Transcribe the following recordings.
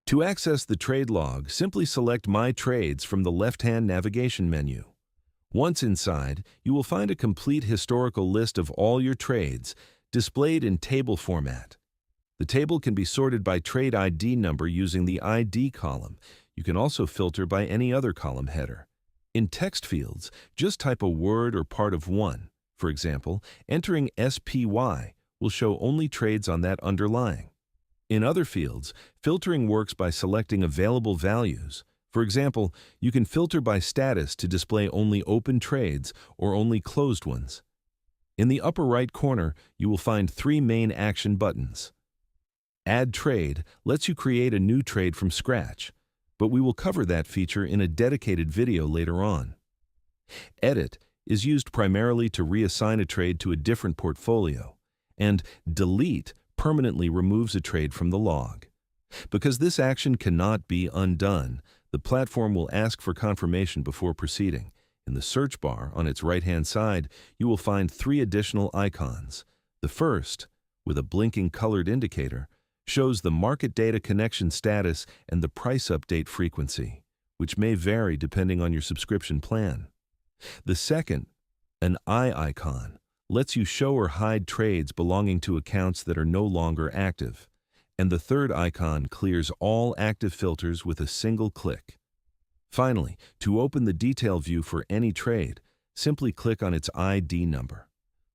To access the trade log, simply select My Trades from the left-hand navigation menu. Once inside, you will find a complete historical list of all your trades, displayed in table format. The table can be sorted by trade ID number using the ID column. You can also filter by any other column header. In text fields, just type a word or part of one. For example, entering SPY will show only trades on that underlying. In other fields, filtering works by selecting available values. For example, you can filter by status to display only open trades or only closed ones. In the upper right corner, you will find three main action buttons. Add Trade lets you create a new trade from scratch, but we will cover that feature in a dedicated video later on. Edit is used primarily to reassign a trade to a different portfolio, and Delete permanently removes a trade from the log. Because this action cannot be undone, the platform will ask for confirmation before proceeding. In the search bar on its right-hand side, you will find three additional icons. The first, with a blinking colored indicator, shows the market data connection status and the price update frequency, which may vary depending on your subscription plan. The second, an eye icon, lets you show or hide trades belonging to accounts that are no longer active. And the third icon clears all active filters with a single click. Finally, to open the detail view for any trade, simply click on its ID number.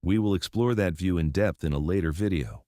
We will explore that view in depth in a later video.